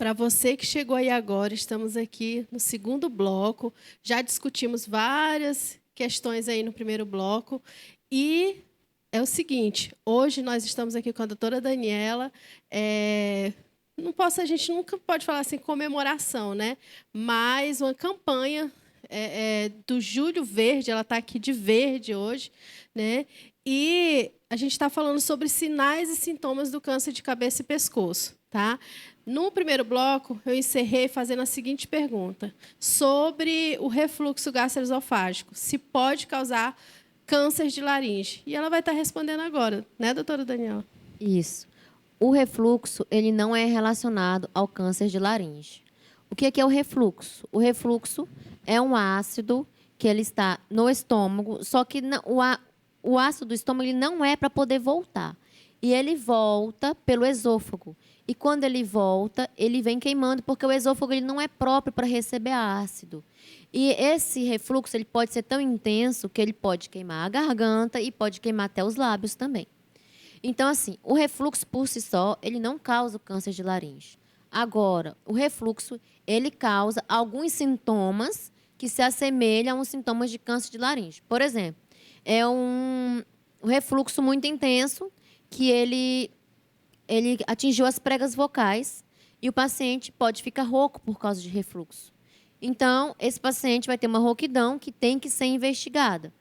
Para você que chegou aí agora, estamos aqui no segundo bloco. Já discutimos várias questões aí no primeiro bloco. E é o seguinte, hoje nós estamos aqui com a doutora Daniela. A gente nunca pode falar assim comemoração, né? Mas uma campanha do Julho Verde, ela está aqui de verde hoje, né? E a gente está falando sobre sinais e sintomas do câncer de cabeça e pescoço, tá? No primeiro bloco, eu encerrei fazendo a seguinte pergunta, sobre o refluxo gastroesofágico, se pode causar câncer de laringe. E ela vai estar respondendo agora, né, doutora Daniela? Isso. O refluxo, ele não é relacionado ao câncer de laringe. O que é o refluxo? O refluxo é um ácido que ele está no estômago, só que o ácido do estômago ele não é para poder voltar. E ele volta pelo esôfago. E quando ele volta, ele vem queimando, porque o esôfago ele não é próprio para receber ácido. E esse refluxo ele pode ser tão intenso que ele pode queimar a garganta e pode queimar até os lábios também. Então, assim, o refluxo por si só, ele não causa o câncer de laringe. Agora, o refluxo, ele causa alguns sintomas que se assemelham aos sintomas de câncer de laringe. Por exemplo, é um refluxo muito intenso que ele atingiu as pregas vocais e o paciente pode ficar rouco por causa de refluxo. Então, esse paciente vai ter uma rouquidão que tem que ser investigada.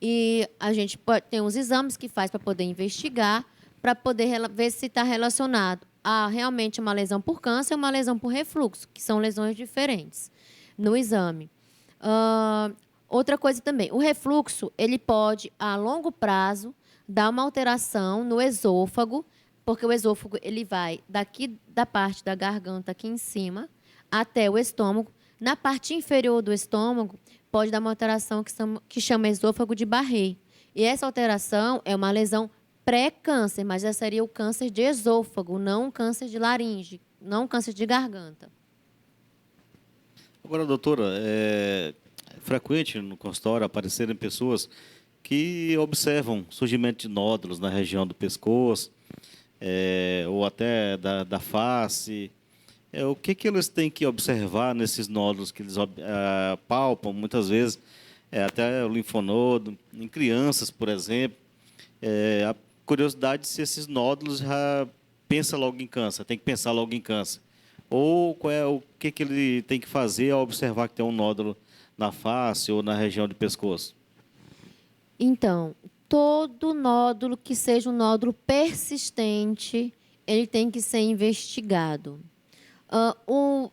E a gente tem os exames que faz para poder investigar, para poder ver se está relacionado a realmente uma lesão por câncer ou uma lesão por refluxo, que são lesões diferentes no exame. Outra coisa também, o refluxo ele pode, a longo prazo, dar uma alteração no esôfago, porque o esôfago ele vai daqui da parte da garganta aqui em cima até o estômago. Na parte inferior do estômago, pode dar uma alteração que chama esôfago de Barré. E essa alteração é uma lesão pré-câncer, mas já seria o câncer de esôfago, não o câncer de laringe, não o câncer de garganta. Agora, doutora, é frequente no consultório aparecerem pessoas que observam surgimento de nódulos na região do pescoço, ou até da face. O que eles têm que observar nesses nódulos que eles palpam, muitas vezes, até o linfonodo, em crianças, por exemplo. A curiosidade se esses nódulos já pensa logo em câncer, tem que pensar logo em câncer. Ou o que ele tem que fazer ao observar que tem um nódulo na face ou na região do pescoço? Então, todo nódulo que seja um nódulo persistente, ele tem que ser investigado. O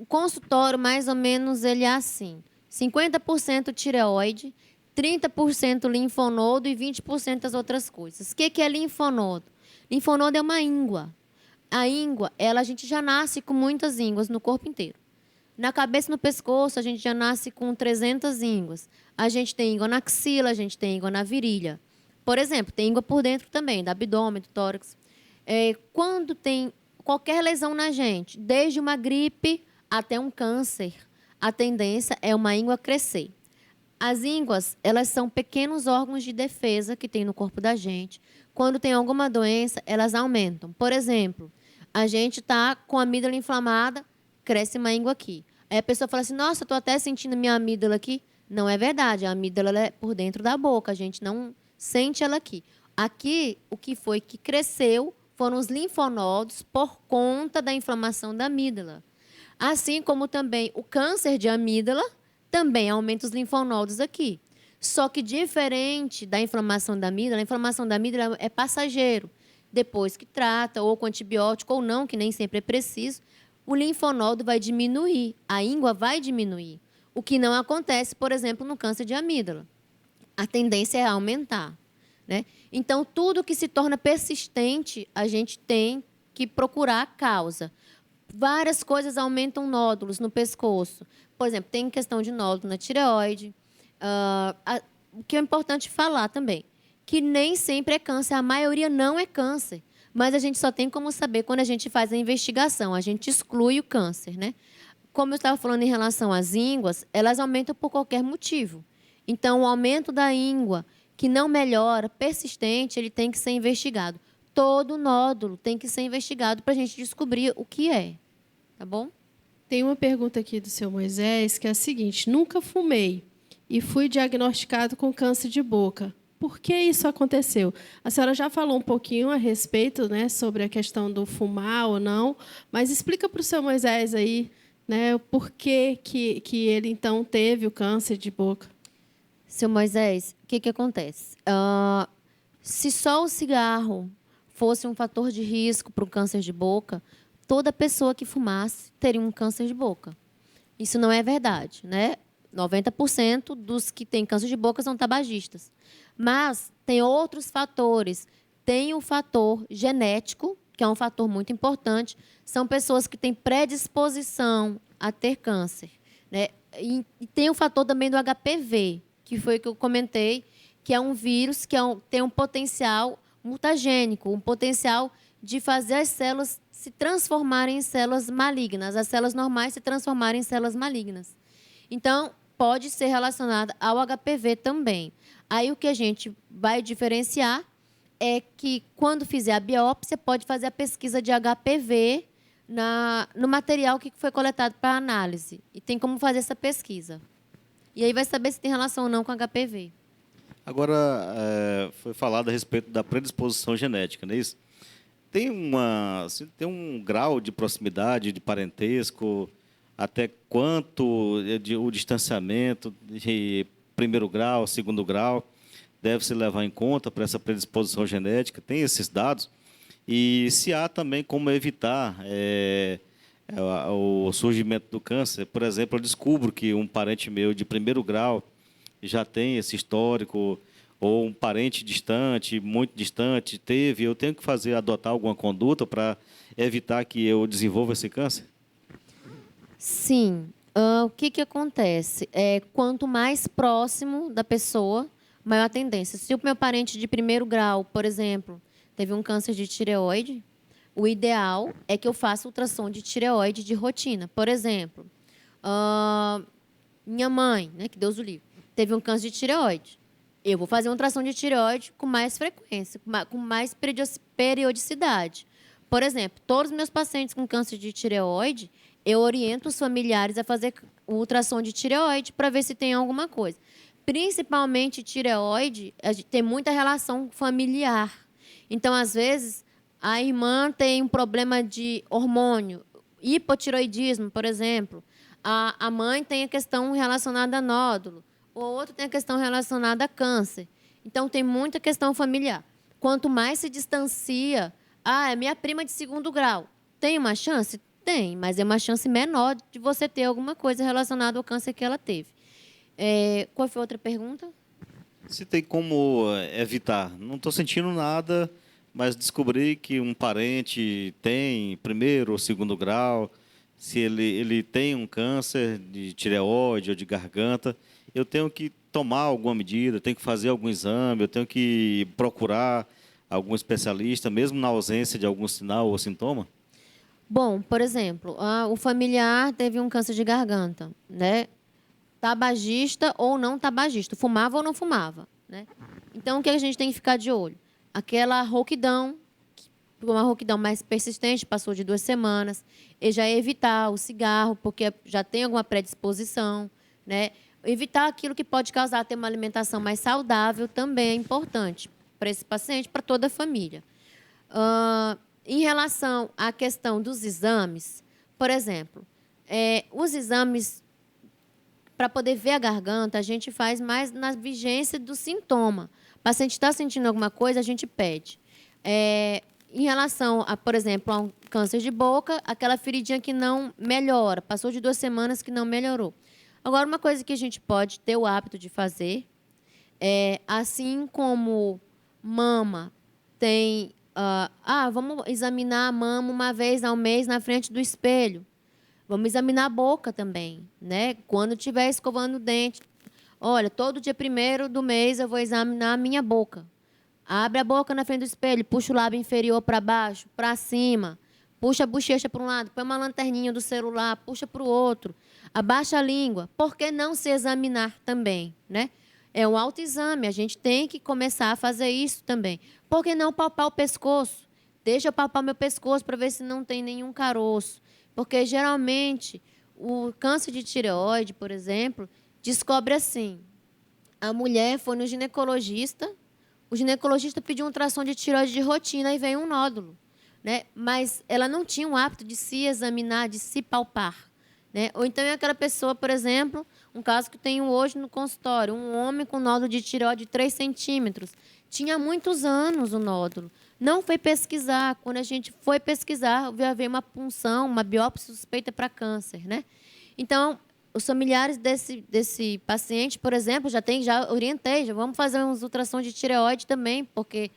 consultório, mais ou menos, ele é assim. 50% tireoide, 30% linfonodo e 20% as outras coisas. O que é linfonodo? Linfonodo é uma íngua. A íngua, a gente já nasce com muitas ínguas no corpo inteiro. Na cabeça e no pescoço, a gente já nasce com 300 ínguas. A gente tem íngua na axila, a gente tem íngua na virilha. Por exemplo, tem íngua por dentro também, do abdômen, do tórax. Quando tem qualquer lesão na gente, desde uma gripe até um câncer, a tendência é uma íngua crescer. As ínguas, elas são pequenos órgãos de defesa que tem no corpo da gente. Quando tem alguma doença, elas aumentam. Por exemplo, a gente está com a amígdala inflamada, cresce uma íngua aqui. Aí a pessoa fala assim, nossa, eu estou até sentindo minha amígdala aqui. Não é verdade, a amígdala é por dentro da boca, a gente não sente ela aqui. Aqui, o que foi que cresceu foram os linfonodos por conta da inflamação da amígdala. Assim como também o câncer de amígdala também aumenta os linfonodos aqui. Só que diferente da inflamação da amígdala, a inflamação da amígdala é passageiro. Depois que trata, ou com antibiótico ou não, que nem sempre é preciso, o linfonodo vai diminuir, a íngua vai diminuir. O que não acontece, por exemplo, no câncer de amígdala. A tendência é aumentar, né? Então, tudo que se torna persistente, a gente tem que procurar a causa. Várias coisas aumentam nódulos no pescoço. Por exemplo, tem questão de nódulo na tireoide. O que é importante falar também, que nem sempre é câncer, a maioria não é câncer. Mas a gente só tem como saber quando a gente faz a investigação, a gente exclui o câncer, né? Como eu estava falando em relação às ínguas, elas aumentam por qualquer motivo. Então, o aumento da íngua, que não melhora, persistente, ele tem que ser investigado. Todo nódulo tem que ser investigado para a gente descobrir o que é. tá bom? Tem uma pergunta aqui do seu Moisés, que é a seguinte: nunca fumei e fui diagnosticado com câncer de boca. Por que isso aconteceu? A senhora já falou um pouquinho a respeito, né, sobre a questão do fumar ou não, mas explica para o seu Moisés aí, né, o porquê que ele, então, teve o câncer de boca. Seu Moisés, o que acontece? Se só o cigarro fosse um fator de risco para o câncer de boca, toda pessoa que fumasse teria um câncer de boca. Isso não é verdade, né? 90% dos que têm câncer de boca são tabagistas. Mas tem outros fatores. Tem o fator genético, que é um fator muito importante. São pessoas que têm predisposição a ter câncer, né? E tem o fator também do HPV, que foi o que eu comentei, que é um vírus que tem um potencial mutagênico, um potencial de fazer as células se transformarem em células malignas, as células normais se transformarem em células malignas. Então, pode ser relacionada ao HPV também. Aí, o que a gente vai diferenciar é que, quando fizer a biópsia, pode fazer a pesquisa de HPV no material que foi coletado para análise. E tem como fazer essa pesquisa. E aí vai saber se tem relação ou não com HPV. Agora, foi falado a respeito da predisposição genética, não é isso? Tem um grau de proximidade, de parentesco, até quanto o distanciamento de primeiro grau, segundo grau, deve se levar em conta para essa predisposição genética? Tem esses dados? E se há também como evitar o surgimento do câncer? Por exemplo, eu descubro que um parente meu de primeiro grau já tem esse histórico, ou um parente distante, muito distante, eu tenho que adotar alguma conduta para evitar que eu desenvolva esse câncer? Sim. O que acontece? Quanto mais próximo da pessoa, maior a tendência. Se o meu parente de primeiro grau, por exemplo, teve um câncer de tireoide, o ideal é que eu faça ultrassom de tireoide de rotina. Por exemplo, minha mãe, né, que Deus o livre, teve um câncer de tireoide. Eu vou fazer uma ultrassom de tireoide com mais frequência, com mais periodicidade. Por exemplo, todos os meus pacientes com câncer de tireoide, eu oriento os familiares a fazer o ultrassom de tireoide para ver se tem alguma coisa. Principalmente tireoide, tem muita relação familiar. Então, às vezes, a irmã tem um problema de hormônio, hipotireoidismo, por exemplo. A mãe tem a questão relacionada a nódulo. O outro tem a questão relacionada a câncer. Então, tem muita questão familiar. Quanto mais se distancia, é minha prima de segundo grau. Tem uma chance? Tem, mas é uma chance menor de você ter alguma coisa relacionada ao câncer que ela teve. Qual foi a outra pergunta? Se tem como evitar. Não estou sentindo nada, mas descobri que um parente tem primeiro ou segundo grau. Se ele tem um câncer de tireoide ou de garganta, eu tenho que tomar alguma medida, tenho que fazer algum exame, eu tenho que procurar algum especialista, mesmo na ausência de algum sinal ou sintoma? Bom, por exemplo, o familiar teve um câncer de garganta, né? Tabagista ou não tabagista, fumava ou não fumava, né? Então, o que a gente tem que ficar de olho? Aquela rouquidão, uma rouquidão mais persistente, passou de 2 semanas, e já evitar o cigarro, porque já tem alguma predisposição, né? Evitar aquilo que pode causar, ter uma alimentação mais saudável também é importante para esse paciente, para toda a família. Em relação à questão dos exames, por exemplo, os exames, para poder ver a garganta, a gente faz mais na vigência do sintoma. O paciente está sentindo alguma coisa, a gente pede. Em relação, por exemplo, a um câncer de boca, aquela feridinha que não melhora, passou de 2 semanas que não melhorou. Agora, uma coisa que a gente pode ter o hábito de fazer, assim como mama tem... vamos examinar a mama uma vez ao mês na frente do espelho. Vamos examinar a boca também, né? Quando estiver escovando o dente. Olha, todo dia 1º do mês eu vou examinar a minha boca. Abre a boca na frente do espelho, puxa o lábio inferior para baixo, para cima. Puxa a bochecha para um lado, põe uma lanterninha do celular, puxa para o outro. Abaixa a língua. Por que não se examinar também, né? É um autoexame, a gente tem que começar a fazer isso também. Por que não palpar o pescoço? Deixa eu palpar meu pescoço para ver se não tem nenhum caroço. Porque, geralmente, o câncer de tireoide, por exemplo, descobre assim. A mulher foi no ginecologista, o ginecologista pediu um ultrassom de tireoide de rotina e veio um nódulo, né? Mas ela não tinha o hábito de se examinar, de se palpar, né? Ou então é aquela pessoa, por exemplo, um caso que tenho hoje no consultório, um homem com nódulo de tireoide de 3 centímetros. Tinha muitos anos o nódulo. Não foi pesquisar. Quando a gente foi pesquisar, veio uma punção, uma biópsia suspeita para câncer, né? Então, os familiares desse paciente, por exemplo, já orientei, já vamos fazer uns ultrassons de tireoide também, porque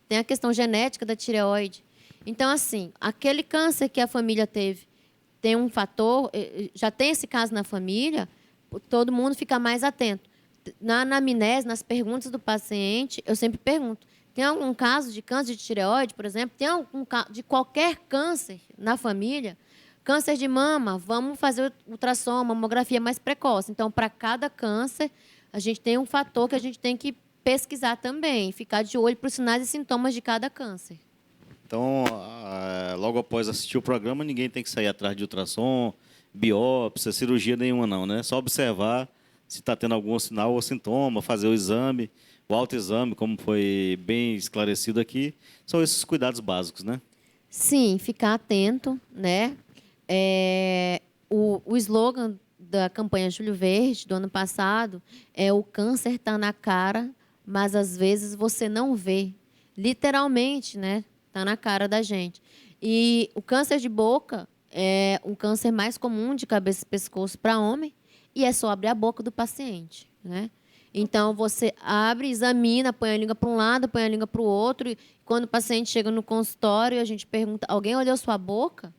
tem a questão genética da tireoide. Então, assim, aquele câncer que a família teve, tem um fator, já tem esse caso na família, todo mundo fica mais atento. Na anamnese, nas perguntas do paciente, eu sempre pergunto, tem algum caso de câncer de tireoide, por exemplo? Tem algum caso de qualquer câncer na família? Câncer de mama, vamos fazer ultrassom, mamografia mais precoce. Então, para cada câncer, a gente tem um fator que a gente tem que pesquisar também, ficar de olho para os sinais e sintomas de cada câncer. Então, logo após assistir o programa, ninguém tem que sair atrás de ultrassom, biópsia, cirurgia nenhuma não, né? Só observar se está tendo algum sinal ou sintoma, fazer o exame, o autoexame, como foi bem esclarecido aqui. São esses cuidados básicos, né? Sim, ficar atento, né? O slogan da campanha Julho Verde do ano passado é: o câncer está na cara, mas às vezes você não vê. Literalmente, né? Está na cara da gente. E o câncer de boca é um câncer mais comum de cabeça e pescoço para homem, e é só abrir a boca do paciente, né? Então, você abre, examina, põe a língua para um lado, põe a língua para o outro. E quando o paciente chega no consultório, a gente pergunta: alguém olhou sua boca?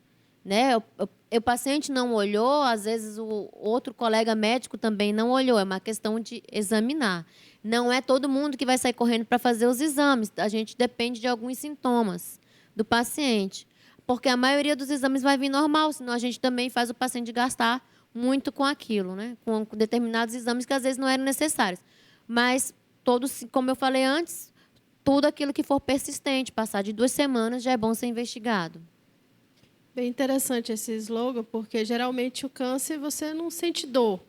Né? O paciente não olhou, às vezes o outro colega médico também não olhou. É uma questão de examinar. Não é todo mundo que vai sair correndo para fazer os exames. A gente depende de alguns sintomas do paciente. Porque a maioria dos exames vai vir normal, senão a gente também faz o paciente gastar muito com aquilo, né? Com determinados exames que às vezes não eram necessários. Mas, todos, como eu falei antes, tudo aquilo que for persistente, passar de 2 semanas, já é bom ser investigado. Bem interessante esse slogan, porque geralmente o câncer você não sente dor,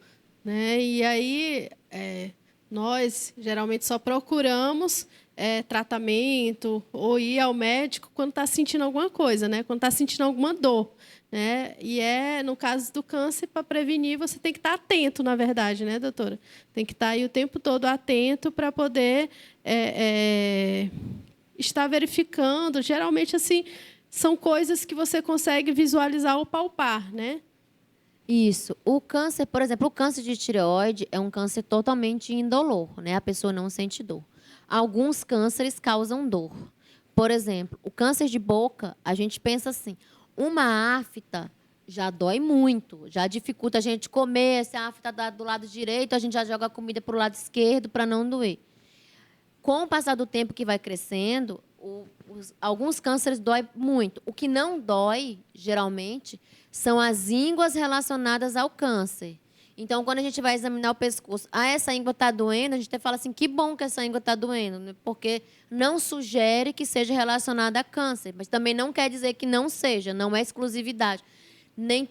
né? E aí nós geralmente só procuramos tratamento ou ir ao médico quando está sentindo alguma coisa, né? Quando está sentindo alguma dor, né? E no caso do câncer, para prevenir, você tem que estar atento, na verdade, né, doutora? Tem que estar aí o tempo todo atento para poder estar verificando. Geralmente, assim, são coisas que você consegue visualizar ou palpar, né? Isso. O câncer, por exemplo, o câncer de tireoide é um câncer totalmente indolor, né? A pessoa não sente dor. Alguns cânceres causam dor. Por exemplo, o câncer de boca, a gente pensa assim, uma afta já dói muito, já dificulta a gente comer. Se a afta está do lado direito, a gente já joga a comida para o lado esquerdo para não doer. Com o passar do tempo que vai crescendo, alguns cânceres dói muito. O que não dói, geralmente, são as ínguas relacionadas ao câncer. Então, quando a gente vai examinar o pescoço, essa íngua está doendo, a gente até fala assim, que bom que essa íngua está doendo, né? Porque não sugere que seja relacionada a câncer, mas também não quer dizer que não seja, não é exclusividade. Nem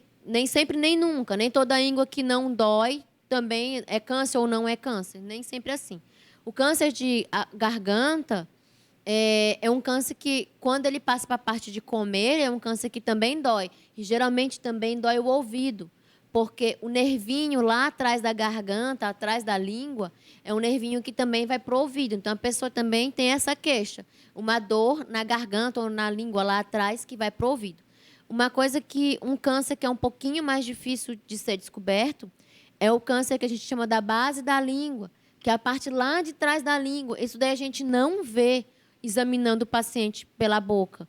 sempre, nem nunca. Nem toda íngua que não dói também é câncer ou não é câncer. Nem sempre é assim. O câncer de garganta é um câncer que, quando ele passa para a parte de comer, é um câncer que também dói. E, geralmente, também dói o ouvido. Porque o nervinho lá atrás da garganta, atrás da língua, é um nervinho que também vai para o ouvido. Então, a pessoa também tem essa queixa. Uma dor na garganta ou na língua lá atrás que vai para o ouvido. Um câncer que é um pouquinho mais difícil de ser descoberto é o câncer que a gente chama da base da língua, que é a parte lá de trás da língua. Isso daí a gente não vê examinando o paciente pela boca.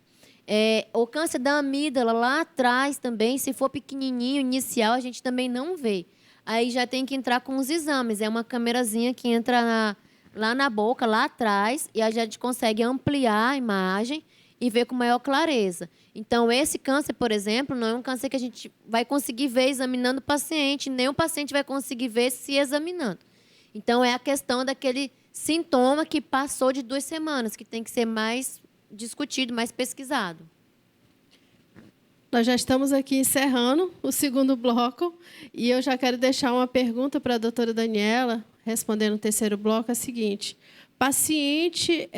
O câncer da amígdala, lá atrás também, se for pequenininho, inicial, a gente também não vê. Aí já tem que entrar com os exames. É uma câmerazinha que entra lá na boca, lá atrás, e a gente consegue ampliar a imagem e ver com maior clareza. Então, esse câncer, por exemplo, não é um câncer que a gente vai conseguir ver examinando o paciente, nem o paciente vai conseguir ver se examinando. Então, é a questão daquele sintoma que passou de 2 semanas, que tem que ser mais discutido, mais pesquisado. Nós já estamos aqui encerrando o segundo bloco e eu já quero deixar uma pergunta para a doutora Daniela, respondendo o terceiro bloco, é a seguinte. Paciente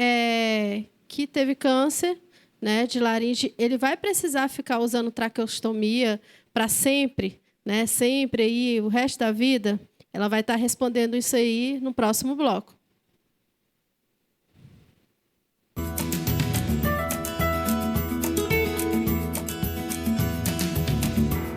que teve câncer, né, de laringe, ele vai precisar ficar usando traqueostomia para sempre, né, sempre aí, o resto da vida? Ela vai estar respondendo isso aí no próximo bloco.